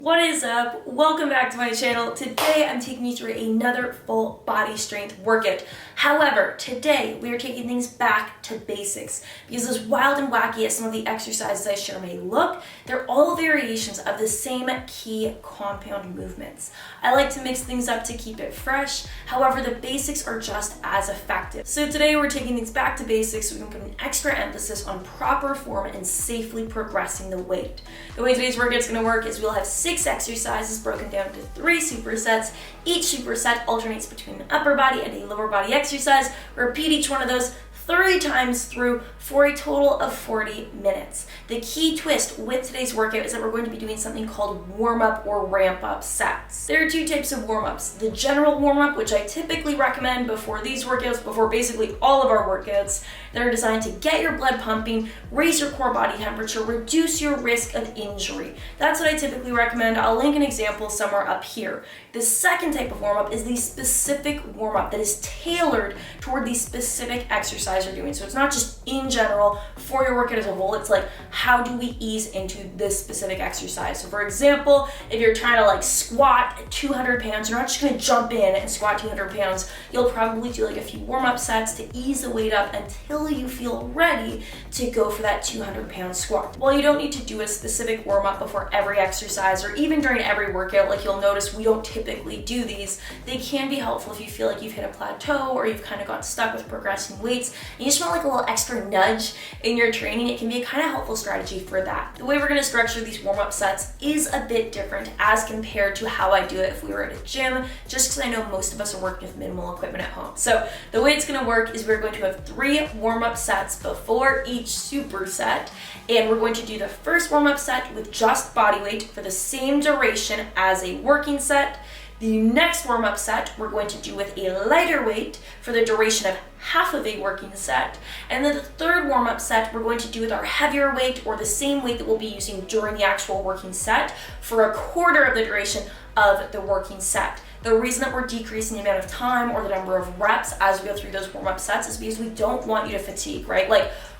What is up? Welcome back to my channel. Today I'm taking you through another full body strength workout. However, today we are taking things back to basics because as wild and wacky as some of the exercises I share may look, they're all variations of the same key compound movements. I like to mix things up to keep it fresh. However, the basics are just as effective. So today we're taking things back to basics so we can put an extra emphasis on proper form and safely progressing the weight. The way today's workout is going to work is we'll have 6 exercises broken down to 3 supersets. Each superset alternates between an upper body and a lower body exercise. Repeat each one of those 3 times through for a total of 40 minutes. The key twist with today's workout is that we're going to be doing something called warm-up or ramp-up sets. There are 2 types of warm-ups. The general warm-up, which I typically recommend before these workouts, before basically all of our workouts, that are designed to get your blood pumping, raise your core body temperature, reduce your risk of injury. That's what I typically recommend. I'll link an example somewhere up here. The second type of warm-up is the specific warm-up that is tailored toward the specific exercise you're doing. So it's not just in general for your workout as a whole, it's like how do we ease into this specific exercise. So for example, if you're trying to squat 200 pounds, you're not just going to jump in and squat 200 pounds. You'll probably do a few warm-up sets to ease the weight up until you feel ready to go for that 200-pound squat. While you don't need to do a specific warm-up before every exercise or even during every workout, like you'll notice we don't typically do these, they can be helpful if you feel like you've hit a plateau or you've kind of got stuck with progressing weights and you just want a little extra nudge in your training. It can be a kind of helpful strategy for that. The way we're going to structure these warm-up sets is a bit different as compared to how I do it if we were at a gym, just because I know most of us are working with minimal equipment at home. So the way it's going to work is we're going to have 3 warm-up sets before each superset, and we're going to do the first warm-up set with just body weight for the same duration as a working set. The next warm-up set we're going to do with a lighter weight for the duration of half of a working set. And then the third warm-up set we're going to do with our heavier weight or the same weight that we'll be using during the actual working set for a quarter of the duration of the working set. The reason that we're decreasing the amount of time or the number of reps as we go through those warm-up sets is because we don't want you to fatigue, right?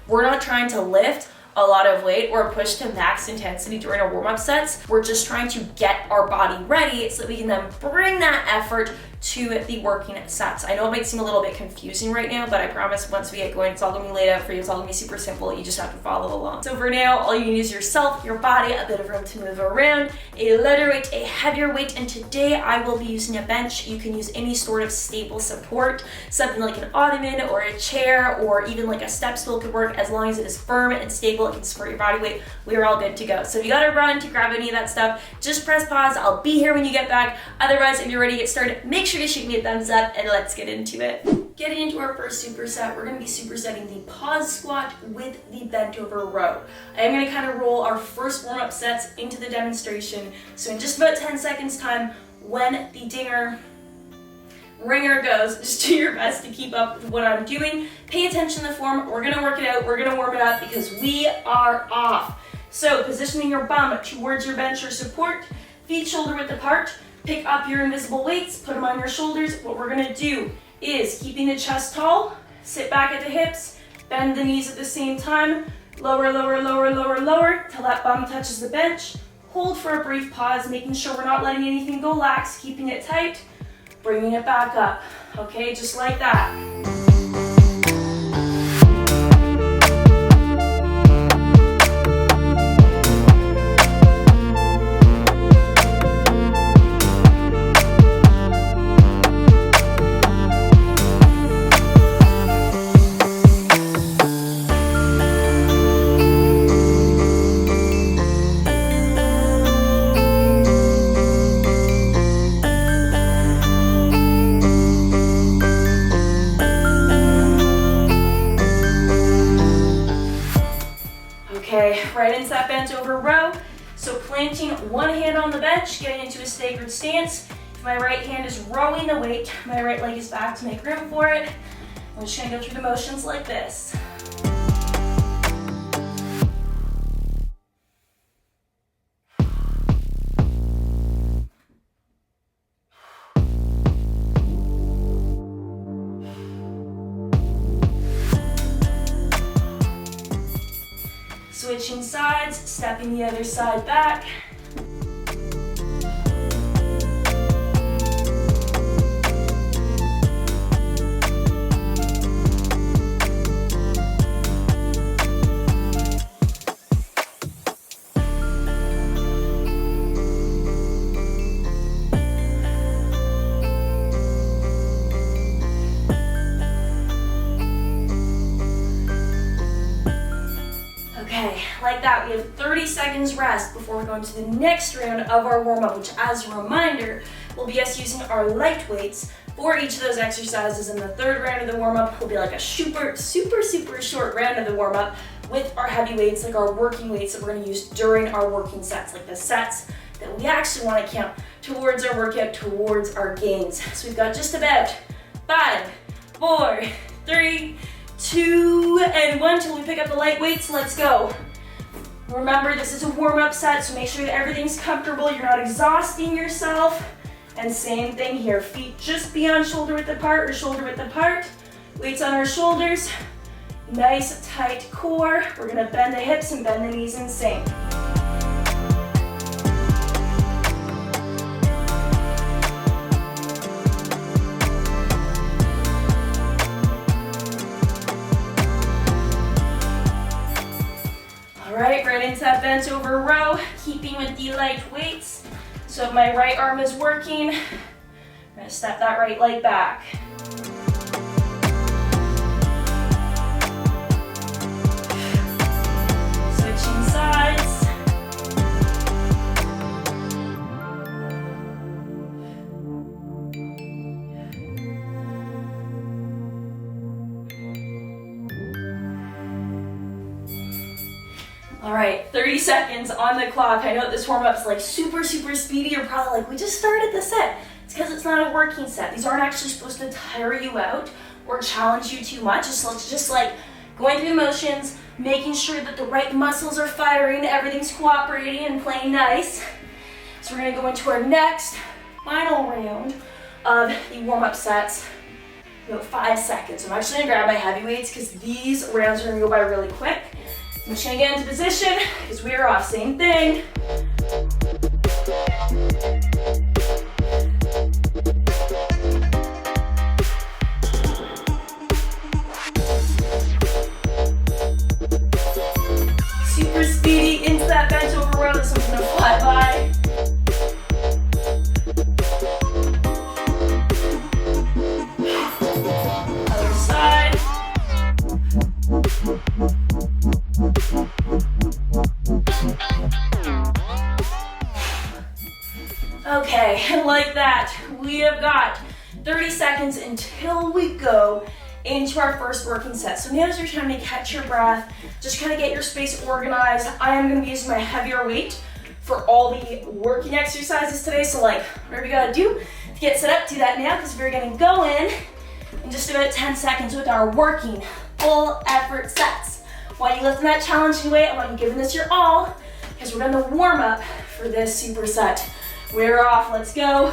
We're not trying to lift a lot of weight or push to max intensity during our warm-up sets. We're just trying to get our body ready so that we can then bring that effort to the working sets. I know it might seem a little bit confusing right now, but I promise once we get going, it's all gonna be laid out for you. It's all gonna be super simple. You just have to follow along. So for now, all you need is yourself, your body, a bit of room to move around, a lighter weight, a heavier weight, and today I will be using a bench. You can use any sort of stable support, something like an ottoman or a chair or even a step stool could work as long as it is firm and stable. It can support your body weight. We're all good to go. So if you gotta run to grab any of that stuff, just press pause. I'll be here when you get back. Otherwise, if you're ready to get started, make sure to shoot me a thumbs up and let's get into it. Getting into our first superset, we're going to be supersetting the pause squat with the bent over row. I am going to kind of roll our first warm-up sets into the demonstration. So in just about 10 seconds time, when the ringer goes, just do your best to keep up with what I'm doing. Pay attention to the form. We're going to work it out. We're going to warm it up because we are off. So positioning your bum towards your bench or support, feet shoulder width apart. Pick up your invisible weights, put them on your shoulders. What we're gonna do is keeping the chest tall, sit back at the hips, bend the knees at the same time, lower, lower, lower, lower, lower, till that bum touches the bench. Hold for a brief pause, making sure we're not letting anything go lax, keeping it tight, bringing it back up. Okay, just like that. Okay, right into that bent over row. So planting one hand on the bench, getting into a staggered stance. If my right hand is rowing the weight, my right leg is back to make room for it. I'm just gonna go through the motions like this. Switching sides, stepping the other side back. like that, we have 30 seconds rest before we go into the next round of our warm-up, which, as a reminder, will be us using our light weights for each of those exercises. And the third round of the warm-up will be like a super short round of the warm-up with our heavy weights, like our working weights that we're going to use during our working sets, like the sets that we actually want to count towards our workout, towards our gains. So we've got just about 5, 4, 3, 2, and 1 till we pick up the light weights. Let's go. Remember, this is a warm-up set, so make sure that everything's comfortable. You're not exhausting yourself. And same thing here, feet just beyond shoulder width apart or shoulder width apart. Weights on our shoulders. Nice tight core. We're gonna bend the hips and bend the knees in sync. All right, right into that bent over row, keeping with the light weights. So if my right arm is working, I'm gonna step that right leg back. Switching sides. All right, 30 seconds on the clock. I know this warm-up's like super speedy. You're probably like, we just started the set. It's because it's not a working set. These aren't actually supposed to tire you out or challenge you too much. It's just like going through the motions, making sure that the right muscles are firing, everything's cooperating and playing nice. So we're gonna go into our next final round of the warm-up sets. About 5 seconds. So I'm actually gonna grab my heavy weights because these rounds are gonna go by really quick. I'm just gonna get into position because we are off. Same thing. Super speedy into that bench over row. This one's gonna fly by. Other side. Okay, and like that, we have got 30 seconds until we go into our first working set. So now's your time to catch your breath, just kind of get your space organized. I am gonna be using my heavier weight for all the working exercises today, so like, whatever you gotta do to get set up, do that now, because we're gonna go in just about 10 seconds with our working full effort sets. While you lifting that challenging weight, I want you giving this your all, because we're gonna warm up for this superset. We're off, let's go.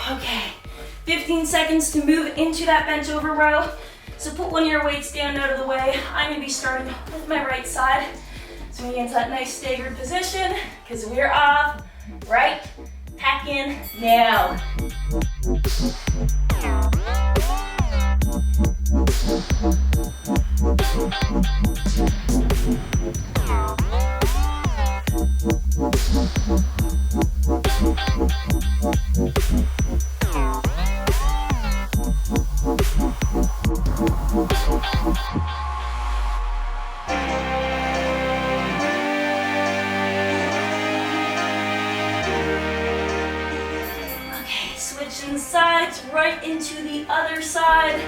Okay, 15 seconds to move into that bench over row. So put one of your weights down out of the way. I'm gonna be starting with my right side. So we get into that nice staggered position, because we're off, right, pack in, now. Okay, switching sides right into the other side.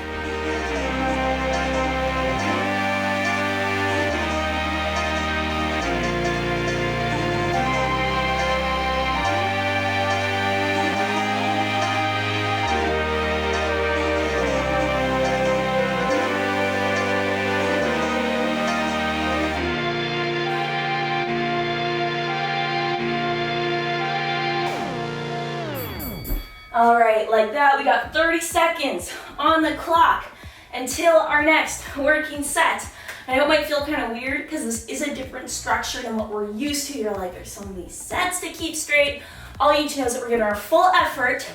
All right, like that, we got 30 seconds on the clock until our next working set. I know it might feel kind of weird because this is a different structure than what we're used to. You're like, there's so many sets to keep straight. All you need to know is that we're giving our full effort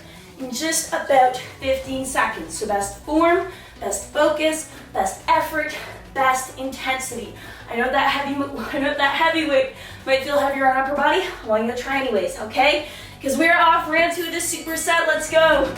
in just about 15 seconds. So best form, best focus, best effort, best intensity. I know that heavy weight might feel heavier on upper body. I want you to try anyways, okay? Because we're off, we're into the superset. Let's go.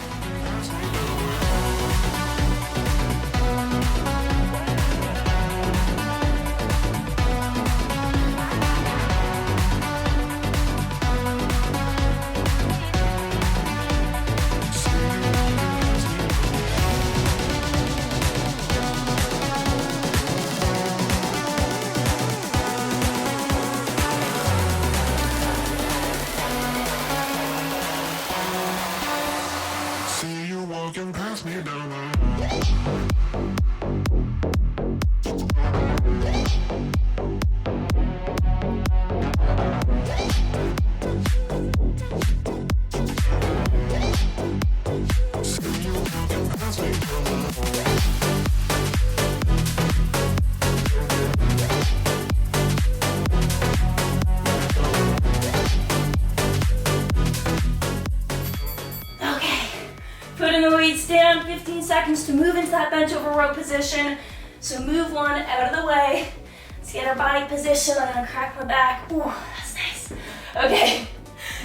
Putting the weights down, 15 seconds to move into that bench over row position. So move one out of the way. Let's get our body positioned. I'm gonna crack my back. Ooh, that's nice. Okay,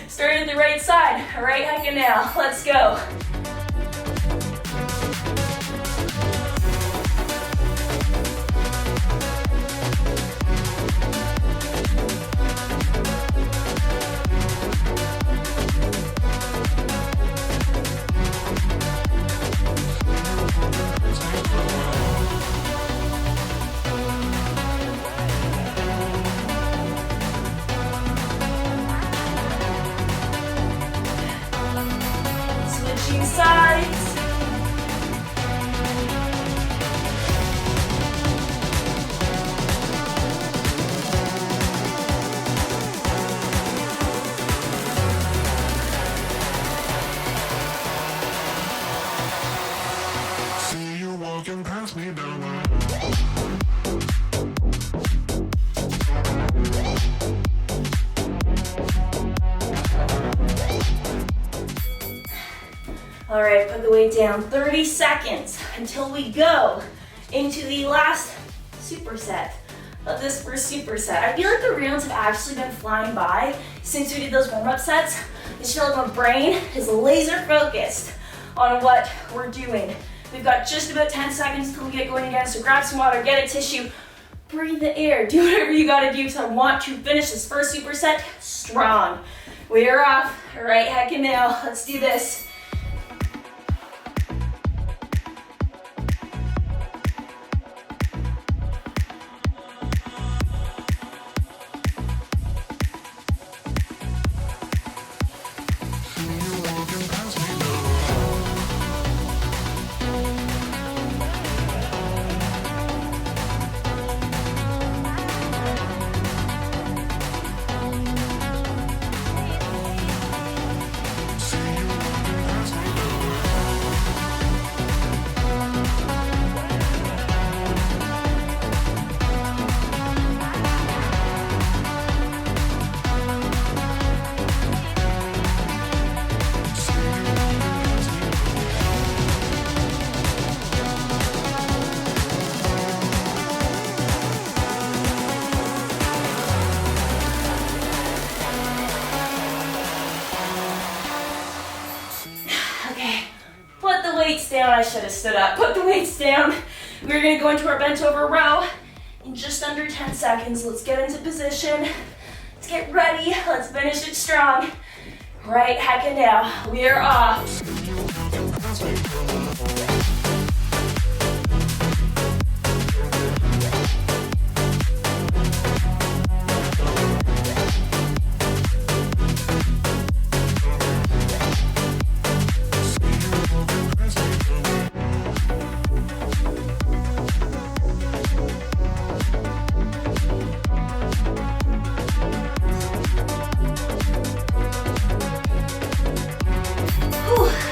starting at the right side. Right hacking now, let's go. Switching sides. See you walking past me down the All right, put the weight down, 30 seconds until we go into the last superset of this first superset. I feel like the rounds have actually been flying by since we did those warm-up sets. I just feel like my brain is laser focused on what we're doing. We've got just about 10 seconds until we get going again, so grab some water, get a tissue, breathe the air, do whatever you gotta do because I want to finish this first superset strong. We are off, all right, heckin' now, let's do this. Weights down. I should have stood up. Put the weights down. We're gonna go into our bent over row in just under 10 seconds. Let's get into position. Let's get ready. Let's finish it strong. Right, heckin' now. We are off. Whew.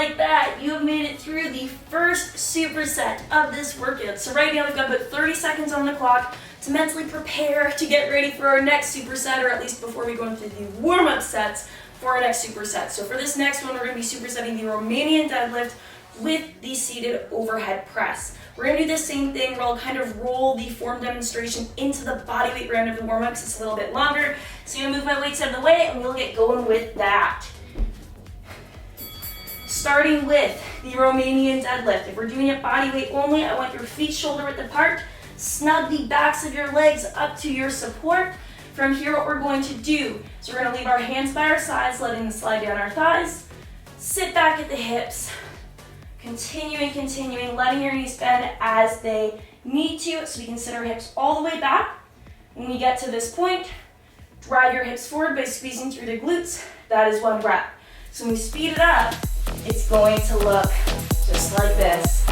like that, you have made it through the first superset of this workout. So right now we've got about 30 seconds on the clock to mentally prepare to get ready for our next superset, or at least before we go into the warm-up sets for our next superset. So for this next one, we're going to be supersetting the Romanian deadlift with the seated overhead press. We're going to do the same thing where I'll kind of roll the form demonstration into the bodyweight round of the warm-up because it's a little bit longer. So I'm going to move my weights out of the way and we'll get going with that. Starting with the Romanian deadlift. If we're doing it body weight only, I want your feet shoulder width apart. Snug the backs of your legs up to your support. From here, what we're going to do is we're going to leave our hands by our sides, letting them slide down our thighs. Sit back at the hips. Continuing, letting your knees bend as they need to, so we can sit our hips all the way back. When we get to this point, drive your hips forward by squeezing through the glutes. That is one breath. So when we speed it up, it's going to look just like this.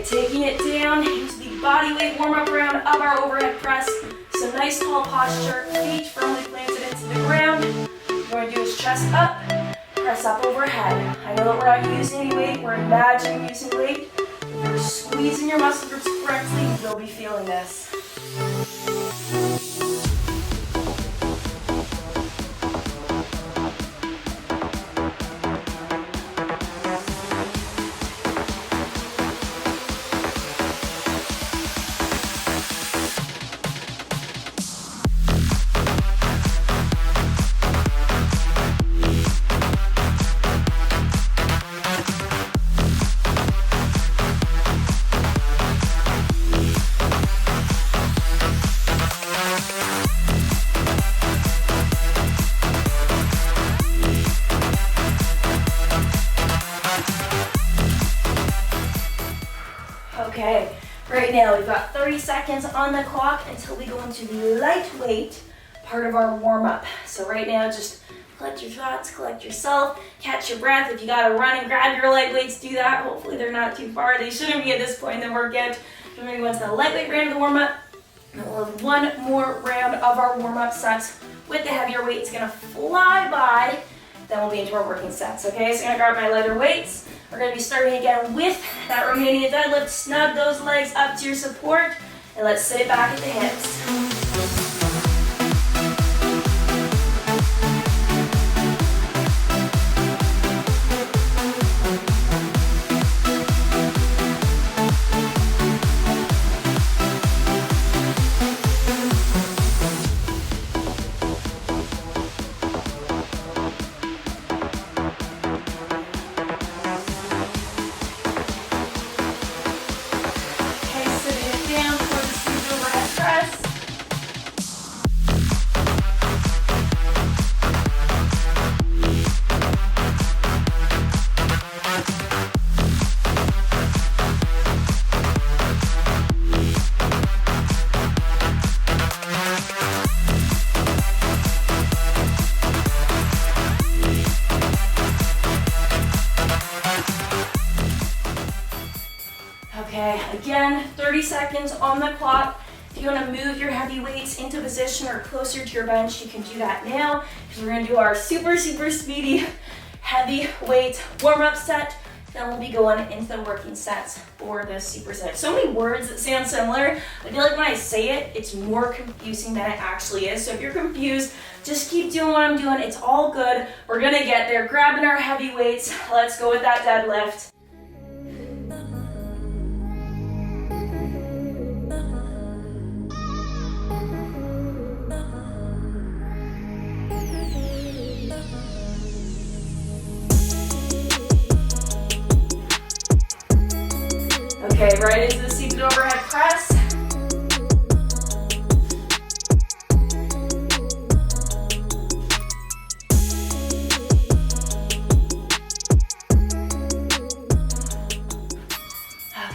Taking it down into the bodyweight warm-up round of our overhead press. So nice tall posture, feet firmly planted into the ground. What we're going to do is chest up, press up overhead. I know that we're not using any weight, we're imagining using weight. If you're squeezing your muscle groups correctly, you'll be feeling this. Okay, right now we've got 30 seconds on the clock until we go into the lightweight part of our warm-up. So right now, just collect your thoughts, collect yourself, catch your breath. If you gotta run and grab your lightweights, do that. Hopefully they're not too far. They shouldn't be at this point in the workout. We're gonna go into the lightweight round of the warm-up. And we'll have one more round of our warm-up sets with the heavier weight. It's gonna fly by. Then we'll be into our working sets, okay? So I'm gonna grab my lighter weights. We're going to be starting again with that Romanian deadlift. Snug those legs up to your support, and let's sit back at the hips. Okay, again, 30 seconds on the clock. If you want to move your heavy weights into position or closer to your bench, you can do that now. Because we're going to do our super speedy heavy weight warm-up set. Then we'll be going into the working sets for the superset. So many words that sound similar. I feel like when I say it, it's more confusing than it actually is. So if you're confused, just keep doing what I'm doing. It's all good. We're going to get there. Grabbing our heavy weights. Let's go with that deadlift. Okay, right into the seated overhead press.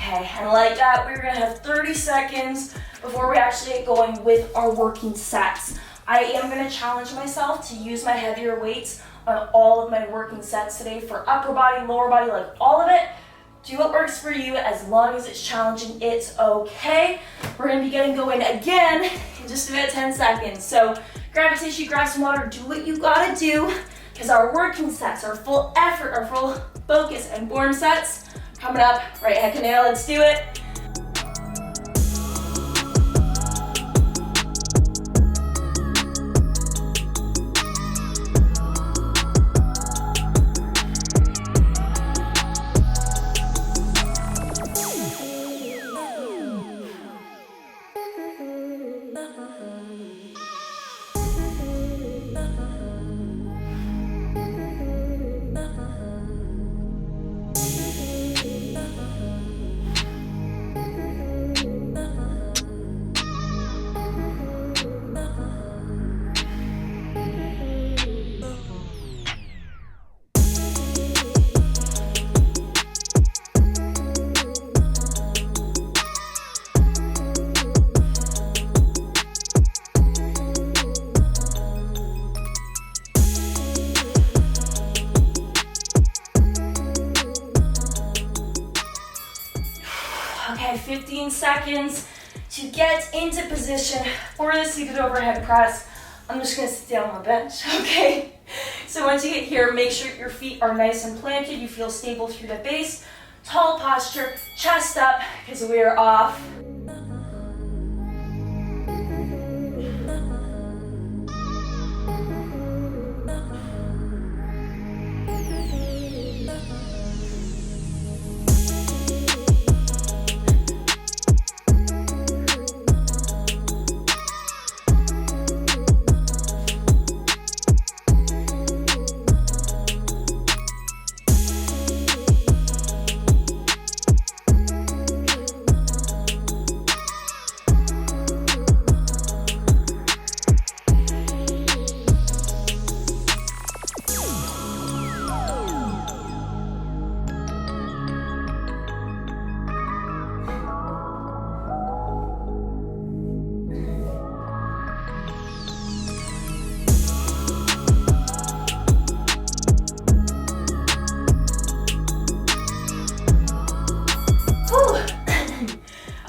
Okay, and like that, we're gonna have 30 seconds before we actually get going with our working sets. I am gonna challenge myself to use my heavier weights on all of my working sets today for upper body, lower body, like all of it. Do what works for you as long as it's challenging, it's okay. We're gonna be getting going again in just about 10 seconds. So grab a tissue, grab some water, do what you gotta do, because our working sets, our full effort, our full focus and form sets coming up right heck and now. Let's do it. Okay, 15 seconds to get into position for the seated overhead press. I'm just gonna sit down on the bench, okay? So once you get here, make sure your feet are nice and planted, you feel stable through the base, tall posture, chest up, because we are off.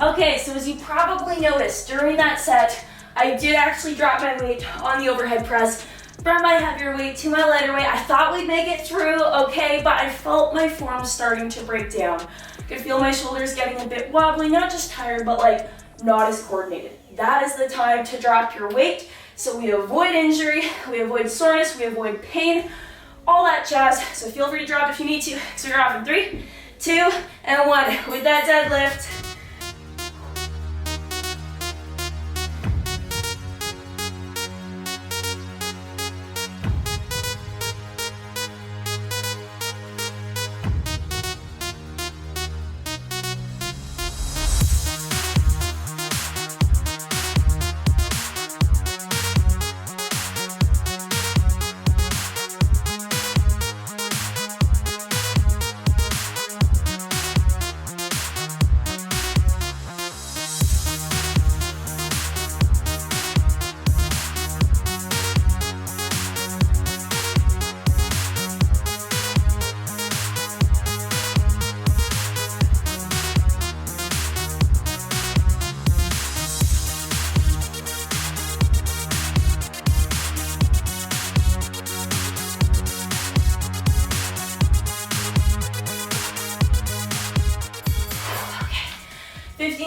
Okay, so as you probably noticed, during that set, I did actually drop my weight on the overhead press from my heavier weight to my lighter weight. I thought we'd make it through, okay, but I felt my form starting to break down. I could feel my shoulders getting a bit wobbly, not just tired, but like not as coordinated. That is the time to drop your weight, so we avoid injury, we avoid soreness, we avoid pain, all that jazz. So feel free to drop if you need to. So you're off in 3, 2, and 1 with that deadlift.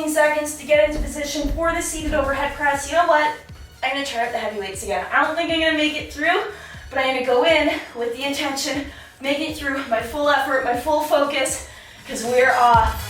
Seconds to get into position for the seated overhead press. You know what? I'm gonna try out the heavy weights again. I don't think I'm gonna make it through, but I'm gonna go in with the intention of making it through my full effort, my full focus, because we're off.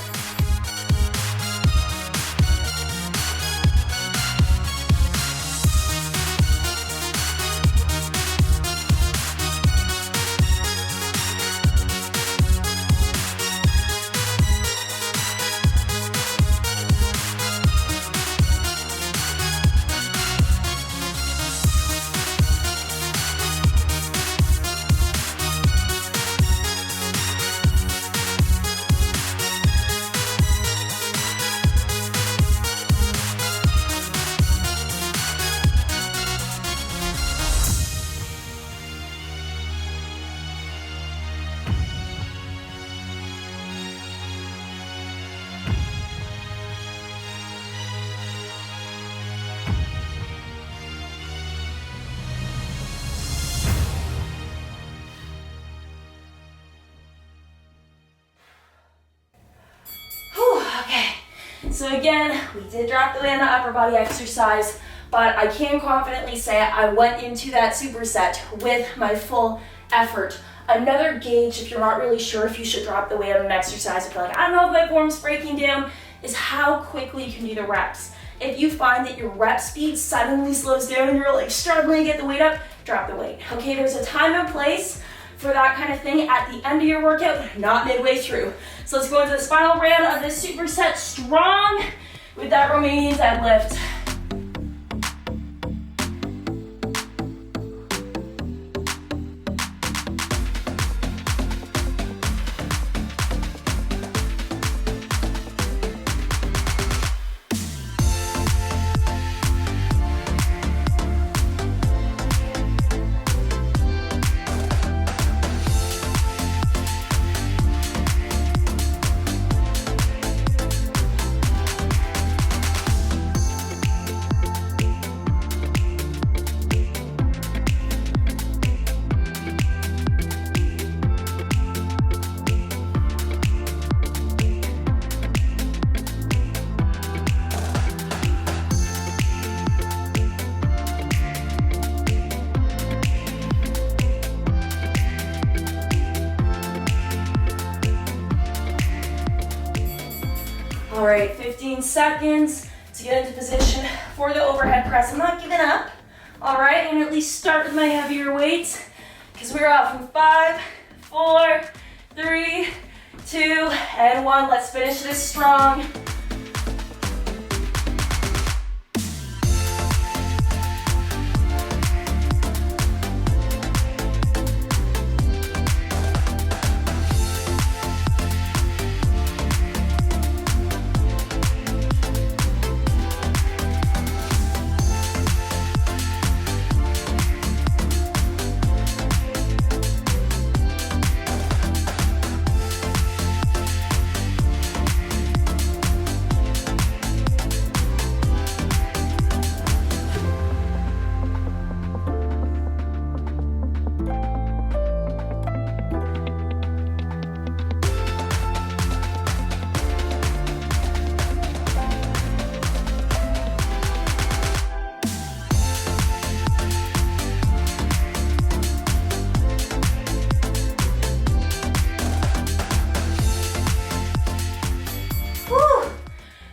So again, we did drop the weight on the upper body exercise, but I can confidently say I went into that superset with my full effort. Another gauge, if you're not really sure if you should drop the weight on an exercise, if you're like, I don't know if my form's breaking down, is how quickly you can do the reps. If you find that your rep speed suddenly slows down and you're like struggling to get the weight up, drop the weight. Okay, there's a time and place for that kind of thing at the end of your workout, not midway through. So let's go into this final round of this superset strong with that Romanian deadlift. All right, 15 seconds to get into position for the overhead press. I'm not giving up. All right, I'm gonna at least start with my heavier weights because we're out from 5, 4, 3, 2, and 1. Let's finish this strong.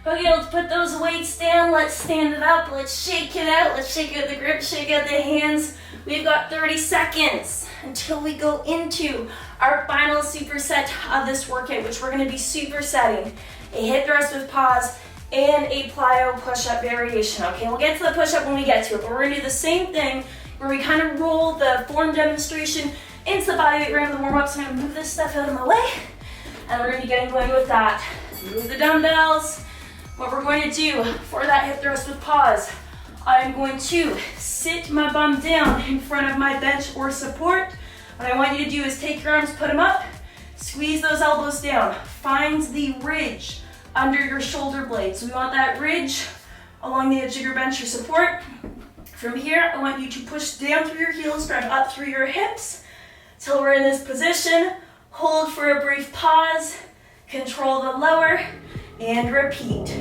Okay, let's put those weights down. Let's stand it up. Let's shake it out. Let's shake out the grip, shake out the hands. We've got 30 seconds until we go into our final superset of this workout, which we're going to be supersetting a hip thrust with pause and a plyo push-up variation. Okay, we'll get to the push-up when we get to it, but we're going to do the same thing where we kind of roll the form demonstration into the bodyweight round of the warm-up. So I'm going to move this stuff out of my way, and we're going to be getting going with that. Move the dumbbells. What we're going to do for that hip thrust with pause, I'm going to sit my bum down in front of my bench or support. What I want you to do is take your arms, put them up, squeeze those elbows down. Find the ridge under your shoulder blades. So we want that ridge along the edge of your bench or support. From here, I want you to push down through your heels, drive up through your hips till we're in this position. Hold for a brief pause, control the lower, and repeat.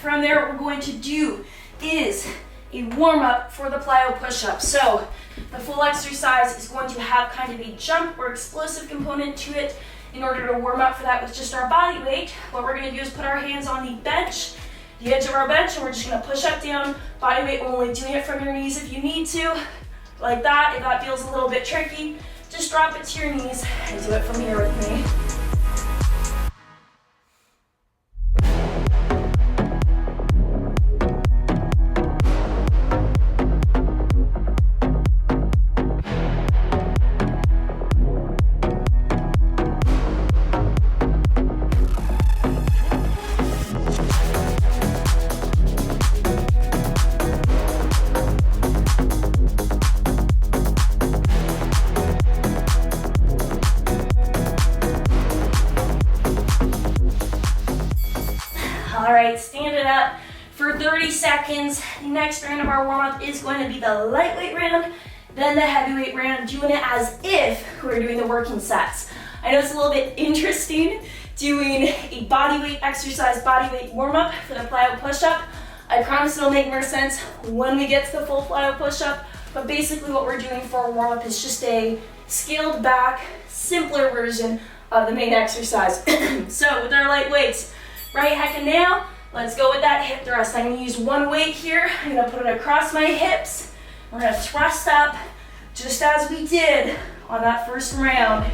From there, what we're going to do is a warm-up for the plyo push-up. So the full exercise is going to have kind of a jump or explosive component to it in order to warm up for that with just our body weight. What we're going to do is put our hands on the bench, the edge of our bench, and we're just going to push up, down, body weight. We're only doing it from your knees if you need to, like that. If that feels a little bit tricky, just drop it to your knees and do it from here with me. All right, stand it up for 30 seconds. The next round of our warm-up is going to be the lightweight round, then the heavyweight round, doing it as if we're doing the working sets. I know it's a little bit interesting doing a bodyweight exercise, bodyweight warm-up for the plyo push-up. I promise it'll make more sense when we get to the full plyo push-up, but basically what we're doing for a warm-up is just a scaled back, simpler version of the main exercise. So with our light weights, right heckin' now, let's go with that hip thrust. I'm gonna use one weight here. I'm gonna put it across my hips. We're gonna thrust up just as we did on that first round.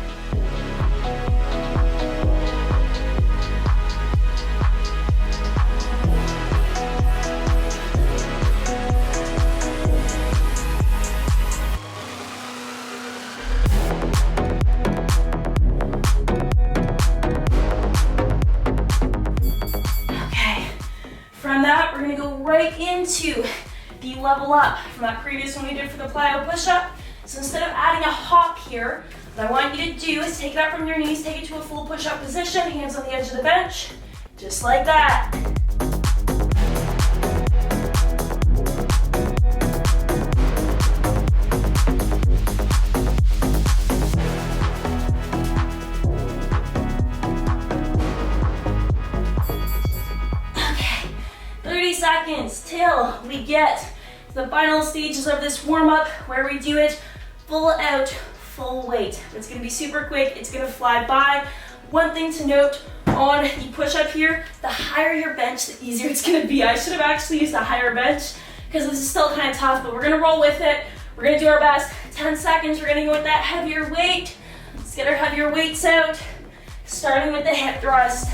From that, we're gonna go right into the level up from that previous one we did for the plyo push-up. So instead of adding a hop here, what I want you to do is take it up from your knees, take it to a full push-up position, hands on the edge of the bench, just like that. Seconds till we get to the final stages of this warm-up where we do it full out, full weight. It's gonna be super quick, it's gonna fly by. One thing to note on the push-up here, the higher your bench, the easier it's gonna be. I should have actually used a higher bench because this is still kind of tough, but we're gonna roll with it. We're gonna do our best. 10 seconds, we're gonna go with that heavier weight. Let's get our heavier weights out, starting with the hip thrust.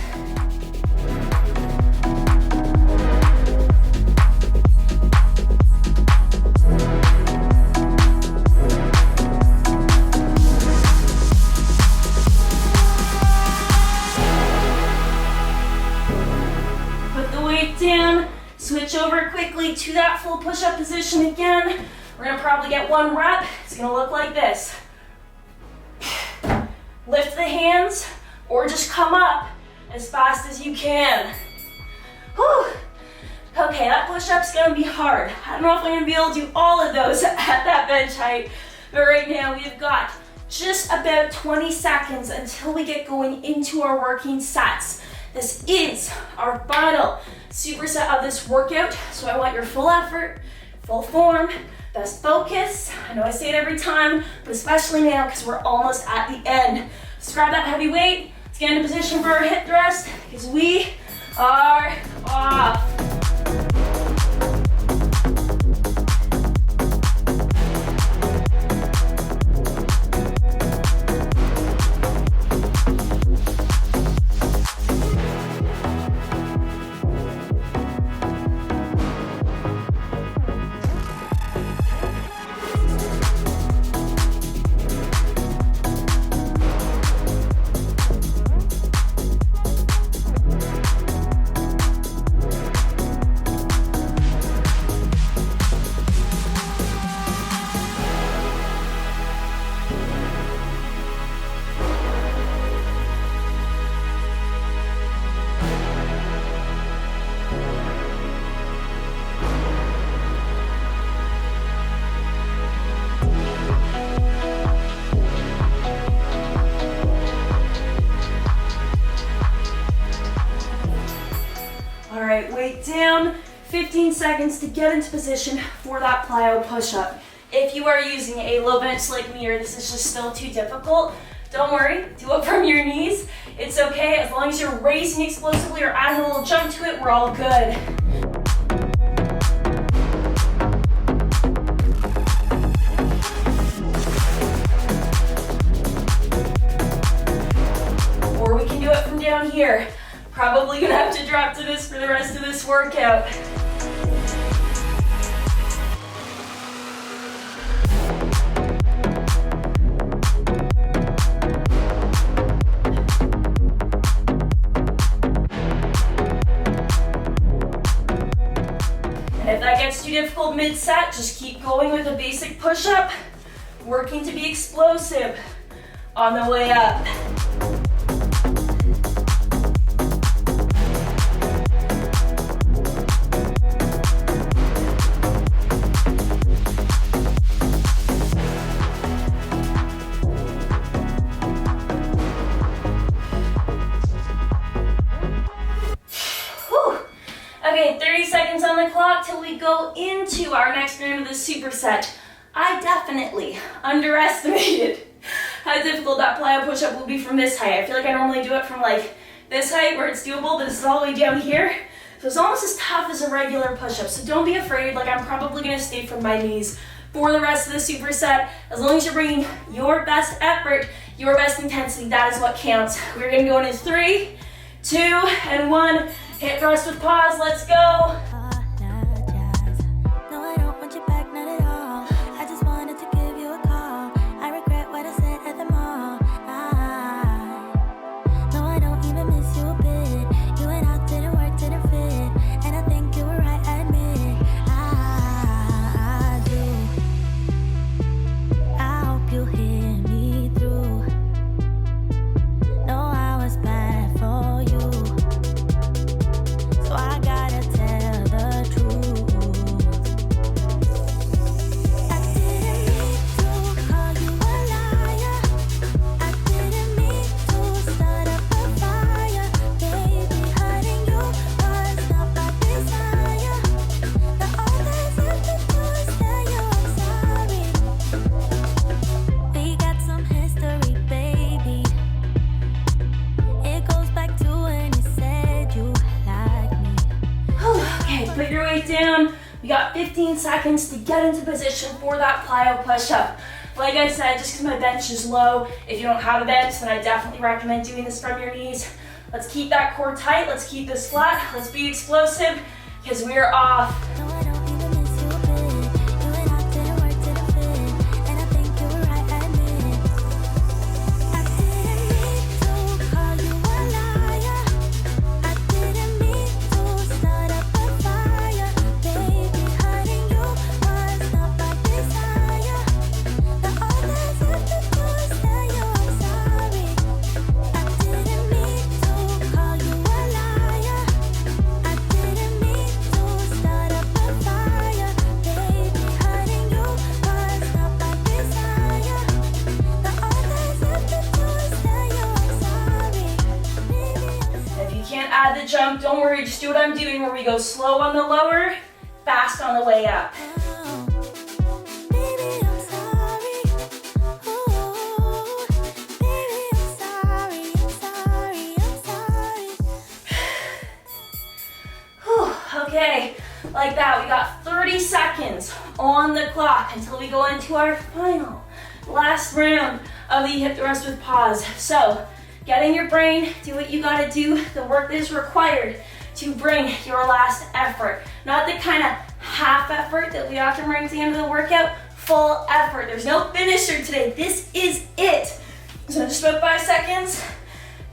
Down, switch over quickly to that full push-up position again. We're gonna probably get one rep. It's gonna look like this. Lift the hands or just come up as fast as you can. Whew. Okay, that push-up's gonna be hard. I don't know if I'm gonna be able to do all of those at that bench height, but right now we've got just about 20 seconds until we get going into our working sets. This is our final superset of this workout, so I want your full effort, full form, best focus. I know I say it every time, but especially now because we're almost at the end. Let's grab that heavy weight. Let's get into position for our hip thrust because we are off. Weight down, 15 seconds to get into position for that plyo push-up. If you are using a low bench like me or this is just still too difficult, don't worry, do it from your knees. It's okay, as long as you're raising explosively or adding a little jump to it, we're all good. Or we can do it from down here. Probably gonna have to drop to this for the rest of this workout. And if that gets too difficult mid-set, just keep going with a basic push-up, working to be explosive on the way up. the clock till we go into our next round of the superset. I definitely underestimated how difficult that plyo push-up will be from this height. I feel like I normally do it from like this height where it's doable, but this is all the way down here. So it's almost as tough as a regular push-up. So don't be afraid, like I'm probably gonna stay from my knees for the rest of the superset. As long as you're bringing your best effort, your best intensity, that is what counts. We're gonna go into 3, 2, and 1. Hip thrust with pause, let's go. Put your weight down. We got 15 seconds to get into position for that plyo push-up. Like I said, just because my bench is low, if you don't have a bench, then I definitely recommend doing this from your knees. Let's keep that core tight. Let's keep this flat. Let's be explosive because we are off. Add the jump, don't worry, just do what I'm doing where we go slow on the lower, fast on the way up. Okay, like that, we got 30 seconds on the clock until we go into our final, last round of the hip thrust with pause. So, get in your brain, do what you gotta do. The work is required to bring your last effort. Not the kind of half effort that we often bring to the end of the workout, full effort. There's no finisher today, this is it. So just about 5 seconds.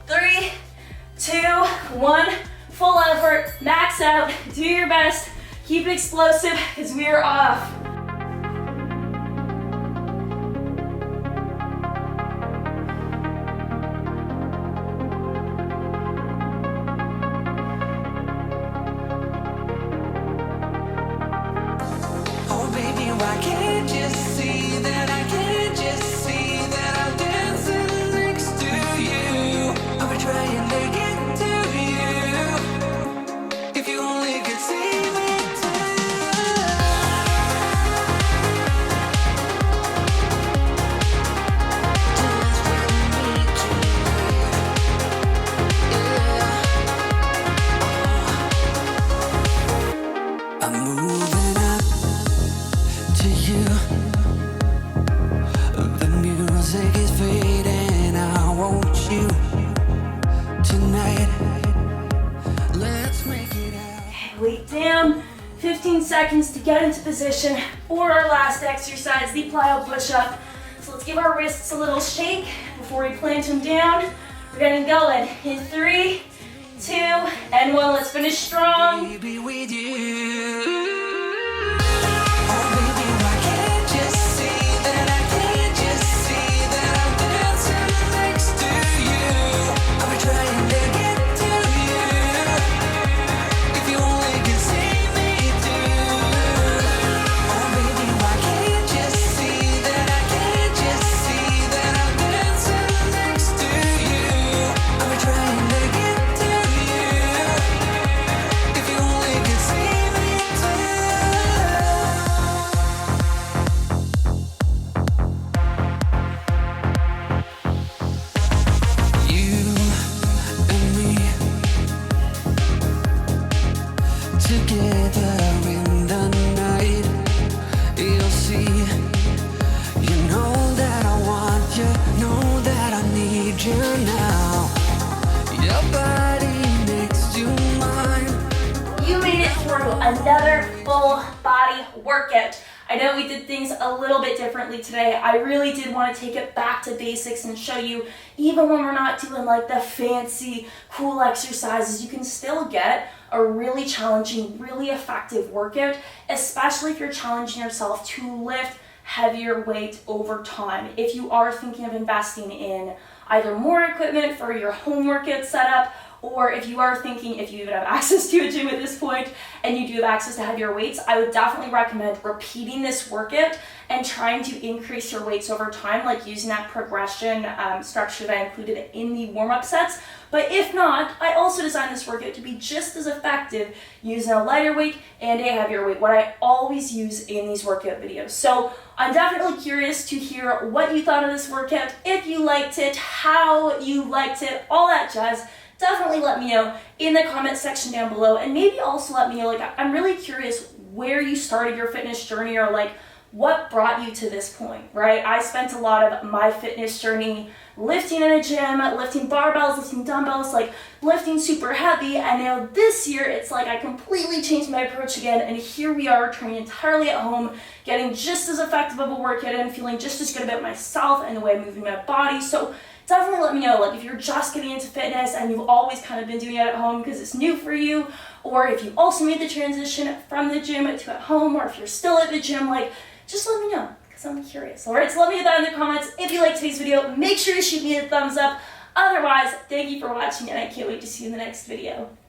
3, 2, 1, full effort, max out, do your best, keep it explosive because we are off. Weight down, 15 seconds to get into position for our last exercise, the plyo push-up. So let's give our wrists a little shake before we plant them down. We're getting going in 3, 2, and 1. Let's finish strong. Baby, with you. together in the night. You'll see, you know that I want you, know that I need you now. Your body next to mine. You made it through another full body workout. I know we did things a little bit differently today. I really did want to take it back to basics and show you, even when we're not doing like the fancy, cool exercises, you can still get a really challenging, really effective workout, especially if you're challenging yourself to lift heavier weight over time. If you are thinking of investing in either more equipment for your home workout setup, or if you are thinking, if you even have access to a gym at this point and you do have access to heavier weights, I would definitely recommend repeating this workout and trying to increase your weights over time, like using that progression structure that I included in the warm-up sets. But if not, I also designed this workout to be just as effective using a lighter weight and a heavier weight, what I always use in these workout videos. So I'm definitely curious to hear what you thought of this workout, if you liked it, how you liked it, all that jazz. Definitely let me know in the comment section down below, and maybe also let me know, like, I'm really curious where you started your fitness journey, or like what brought you to this point, right? I spent a lot of my fitness journey lifting in a gym, lifting barbells, lifting dumbbells, like lifting super heavy, and now this year it's like I completely changed my approach again, and here we are training entirely at home, getting just as effective of a workout and feeling just as good about myself and the way I'm moving my body. So definitely let me know, like, if you're just getting into fitness and you've always kind of been doing it at home because it's new for you, or if you also made the transition from the gym to at home, or if you're still at the gym, like, just let me know because I'm curious. All right, so let me know that in the comments. If you liked today's video, make sure to shoot me a thumbs up. Otherwise, thank you for watching, and I can't wait to see you in the next video.